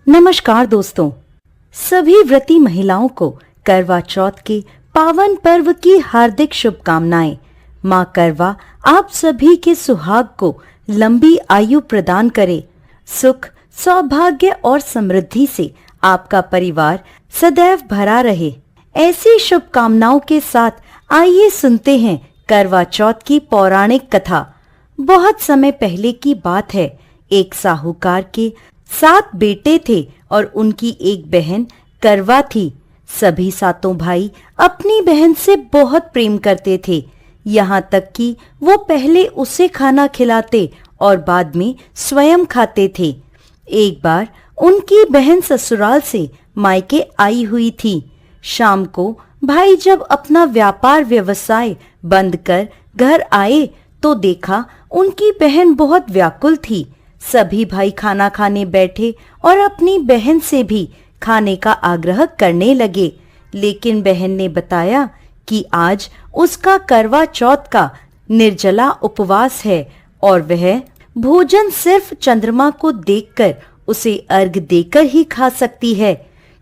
नमस्कार दोस्तों, सभी व्रती महिलाओं को करवा चौथ के पावन पर्व की हार्दिक शुभकामनाएं। माँ करवा आप सभी के सुहाग को लंबी आयु प्रदान करे। सुख, सौभाग्य और समृद्धि से आपका परिवार सदैव भरा रहे। ऐसी शुभकामनाओं के साथ आइए सुनते हैं करवा चौथ की पौराणिक कथा। बहुत समय पहले की बात है। एक साहूकार के 7 बेटे थे और उनकी एक बहन करवा थी। सभी सातों भाई अपनी बहन से बहुत प्रेम करते थे, यहाँ तक कि वो पहले उसे खाना खिलाते और बाद में स्वयं खाते थे। एक बार उनकी बहन ससुराल से मायके आई हुई थी। शाम को भाई जब अपना व्यापार व्यवसाय बंद कर घर आए तो देखा उनकी बहन बहुत व्याकुल थी। सभी भाई खाना खाने बैठे और अपनी बहन से भी खाने का आग्रह करने लगे, लेकिन बहन ने बताया कि आज उसका करवा चौथ का निर्जला उपवास है और वह भोजन सिर्फ चंद्रमा को देखकर उसे अर्घ देकर ही खा सकती है।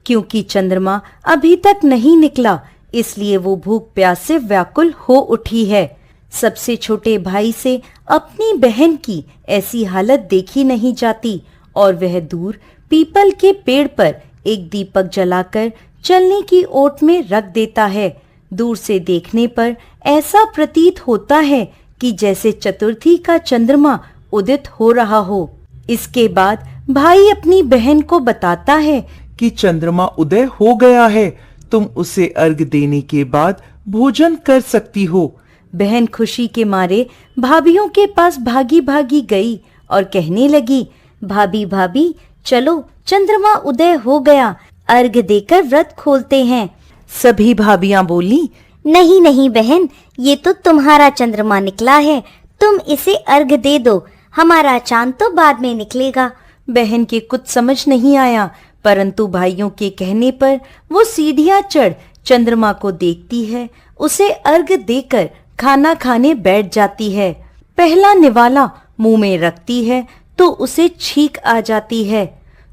क्योंकि चंद्रमा अभी तक नहीं निकला, इसलिए वो भूख प्यास से व्याकुल हो उठी है। सबसे छोटे भाई से अपनी बहन की ऐसी हालत देखी नहीं जाती और वह दूर पीपल के पेड़ पर एक दीपक जलाकर चलने की ओट में रख देता है। दूर से देखने पर ऐसा प्रतीत होता है कि जैसे चतुर्थी का चंद्रमा उदित हो रहा हो। इसके बाद भाई अपनी बहन को बताता है कि चंद्रमा उदय हो गया है, तुम उसे अर्घ देने के बाद भोजन कर सकती हो। बहन खुशी के मारे भाभियों के पास भागी भागी गई और कहने लगी, भाभी भाभी चलो, चंद्रमा उदय हो गया, अर्घ देकर व्रत खोलते हैं। सभी भाभियां बोली, नहीं नहीं बहन, ये तो तुम्हारा चंद्रमा निकला है, तुम इसे अर्घ दे दो, हमारा चांद तो बाद में निकलेगा। बहन के कुछ समझ नहीं आया, परंतु भाइयों के कहने पर वो सीढ़ियां चढ़ चंद्रमा को देखती है, उसे अर्घ देकर खाना खाने बैठ जाती है। पहला निवाला मुंह में रखती है तो उसे छींक आ जाती है।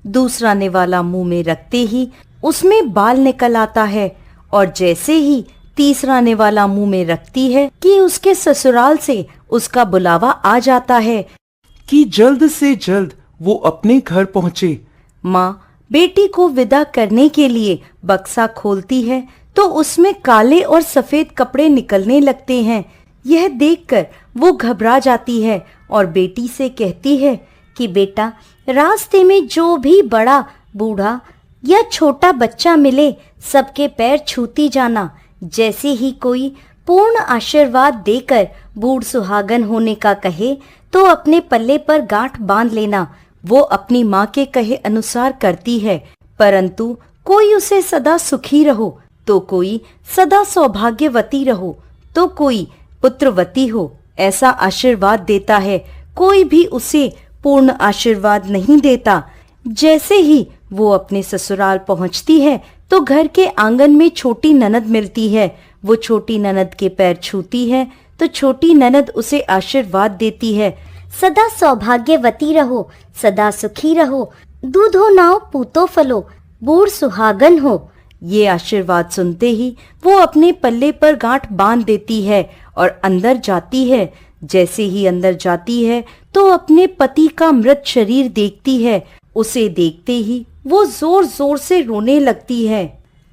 दूसरा निवाला मुंह में रखते ही उसमें बाल निकल आता है और जैसे ही तीसरा निवाला मुंह में रखती है कि उसके ससुराल से उसका बुलावा आ जाता है कि जल्द से जल्द वो अपने घर पहुँचे। माँ बेटी को विदा करने के लिए बक्सा खोलती है तो उसमें काले और सफेद कपड़े निकलने लगते हैं। यह देखकर वो घबरा जाती है और बेटी से कहती है कि बेटा, रास्ते में जो भी बड़ा, बूढ़ा या छोटा बच्चा मिले सबके पैर छूती जाना। जैसे ही कोई पूर्ण आशीर्वाद देकर बूढ़ सुहागन होने का कहे तो अपने पल्ले पर गांठ बांध लेना। वो अपनी माँ के कहे अनुसार करती है, परंतु कोई उसे सदा सुखी रहो तो कोई सदा सौभाग्यवती रहो तो कोई पुत्रवती हो ऐसा आशीर्वाद देता है। कोई भी उसे पूर्ण आशीर्वाद नहीं देता। जैसे ही वो अपने ससुराल पहुंचती है तो घर के आंगन में छोटी ननद मिलती है। वो छोटी ननद के पैर छूती है तो छोटी ननद उसे आशीर्वाद देती है, सदा सौभाग्यवती रहो, सदा सुखी रहो, दूधो नाव पूतो फलो, बूढ़ सुहागन हो। ये आशीर्वाद सुनते ही वो अपने पल्ले पर गांठ बांध देती है और अंदर जाती है। जैसे ही अंदर जाती है तो अपने पति का मृत शरीर देखती है। उसे देखते ही वो जोर जोर से रोने लगती है।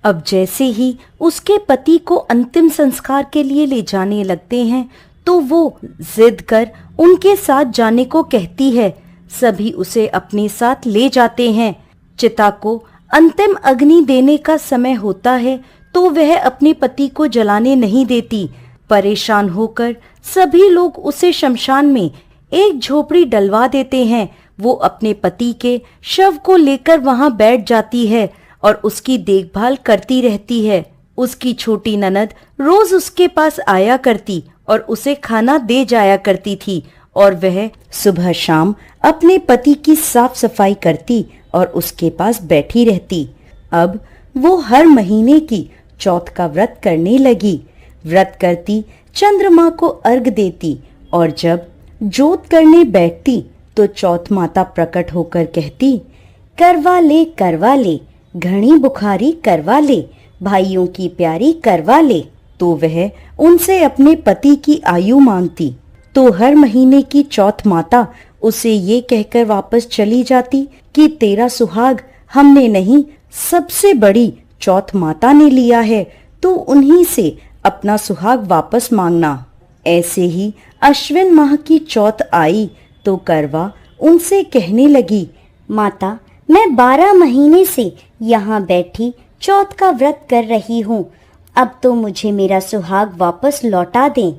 अब जैसे ही उसके पति को अंतिम संस्कार के लिए ले जाने लगते हैं तो वो जिद कर उनके साथ जाने को कहती है। सभी उसे अपने साथ ले जाते हैं। चिता को अंतिम अग्नि देने का समय होता है तो वह अपने पति को जलाने नहीं देती। परेशान होकर सभी लोग उसे शमशान में एक झोपड़ी डलवा देते हैं। वो अपने पति के शव को लेकर वहां बैठ जाती है और उसकी देखभाल करती रहती है। उसकी छोटी ननद रोज उसके पास आया करती और उसे खाना दे जाया करती थी और वह सुबह शाम अपने पति की साफ सफाई करती और उसके पास बैठी रहती। अब वो हर महीने की चौथ का व्रत करने लगी। व्रत करती, चंद्रमा को अर्घ देती और जब जोत करने बैठती तो चौथ माता प्रकट होकर कहती, करवा ले घनी बुखारी करवा ले, भाइयों की प्यारी करवा ले। तो वह उनसे अपने पति की आयु मांगती, तो हर महीने की चौथ माता उसे ये कहकर वापस चली जाती कि तेरा सुहाग हमने नहीं, सबसे बड़ी चौथ माता ने लिया है, तो उन्हीं से अपना सुहाग वापस मांगना। ऐसे ही अश्विन माह की चौथ आई तो करवा उनसे कहने लगी, माता, मैं 12 महीने से यहाँ बैठी चौथ का व्रत कर रही हूँ, अब तो मुझे मेरा सुहाग वापस लौटा दें।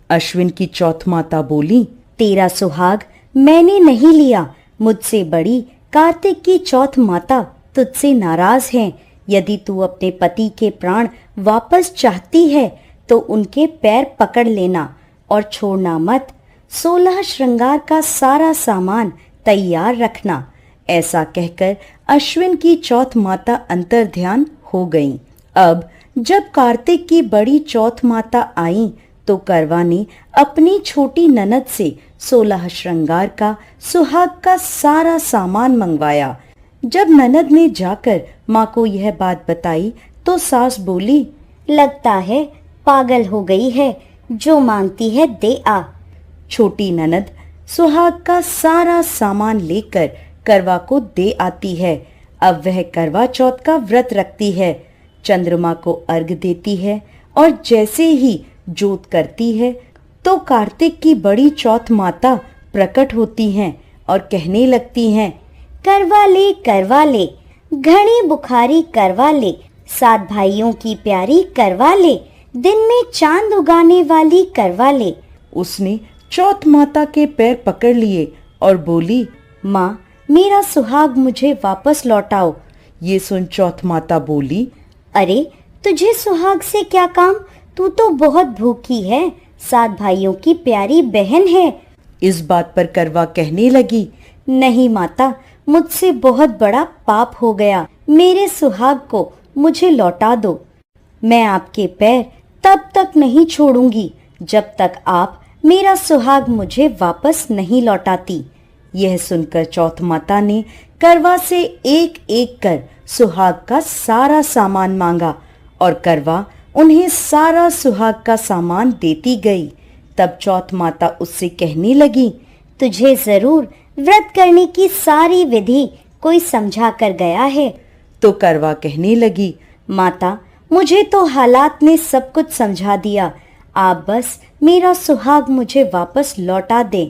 अश्विन की चौथ माता बोली, तेरा सुहाग मैंने नहीं लिया, मुझसे बड़ी कार्तिक की चौथ माता तुझसे नाराज है। यदि तू अपने पति के प्राण वापस चाहती है तो उनके पैर पकड़ लेना और छोड़ना मत। 16 श्रृंगार का सारा सामान तैयार रखना। ऐसा कहकर अश्विन की चौथ माता अंतर्ध्यान हो गईं। अब जब कार्तिक की बड़ी चौथ माता आई तो करवा ने अपनी छोटी ननद से 16 श्रृंगार का सुहाग का सारा सामान मंगवाया। जब ननद ने जाकर माँ को यह बात बताई तो सास बोली, लगता है पागल हो गई है, जो मांगती है दे आ। छोटी ननद सुहाग का सारा सामान लेकर करवा को दे आती है। अब वह करवा चौथ का व्रत रखती है, चंद्रमा को अर्घ देती है और जैसे ही जोत करती है तो कार्तिक की बड़ी चौथ माता प्रकट होती हैं और कहने लगती हैं, करवा ले घनी बुखारी करवा ले, 7 भाइयों की प्यारी करवा ले, दिन में चांद उगाने वाली करवा ले। उसने चौथ माता के पैर पकड़ लिए और बोली, माँ, मेरा सुहाग मुझे वापस लौटाओ। ये सुन चौथ माता बोली, अरे तुझे सुहाग से क्या काम, तू तो बहुत भूखी है, 7 भाइयों की प्यारी बहन है। इस बात पर करवा कहने लगी, नहीं माता, मुझसे बहुत बड़ा पाप हो गया, मेरे सुहाग को मुझे लौटा दो। मैं आपके पैर तब तक नहीं छोड़ूंगी जब तक आप मेरा सुहाग मुझे वापस नहीं लौटाती। यह सुनकर चौथ माता ने करवा से एक एक कर सुहाग का सारा सामान मांगा और करवा उन्हें सारा सुहाग का सामान देती गई। तब चौथ माता उससे कहने लगी, तुझे जरूर व्रत करने की सारी विधि कोई समझा कर गया है। तो करवा कहने लगी, माता, मुझे तो हालात ने सब कुछ समझा दिया, आप बस मेरा सुहाग मुझे वापस लौटा दें।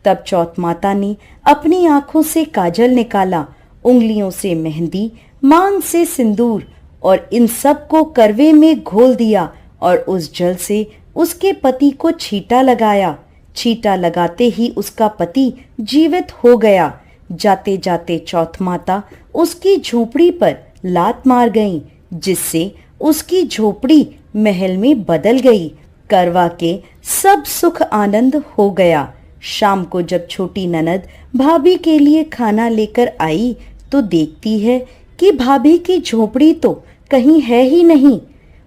तब चौथ माता ने अपनी आंखों से काजल निकाला, उंगलियों से मेहंदी, मांग से सिंदूर और इन सब को करवे में घोल दिया और उस जल से उसके पति को छींटा लगाया। छींटा लगाते ही उसका पति जीवित हो गया। जाते जाते चौथ माता उसकी झोपड़ी पर लात मार गईं, जिससे उसकी झोपड़ी महल में बदल गई। करवा के सब सुख आनंद हो गया। शाम को जब छोटी ननद भाभी के लिए खाना लेकर आई तो देखती है कि भाभी की झोपड़ी तो कहीं है ही नहीं।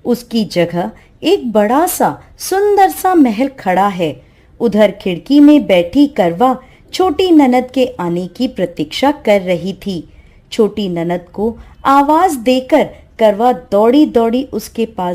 उसकी जगह एक बड़ा सा सुंदर सा महल खड़ा है। उधर खिड़की में बैठी करवा छोटी ननद के आने की प्रतीक्षा कर रही थी। छोटी ननद को आवाज देकर करवा दौड़ी दौड़ी उसके पास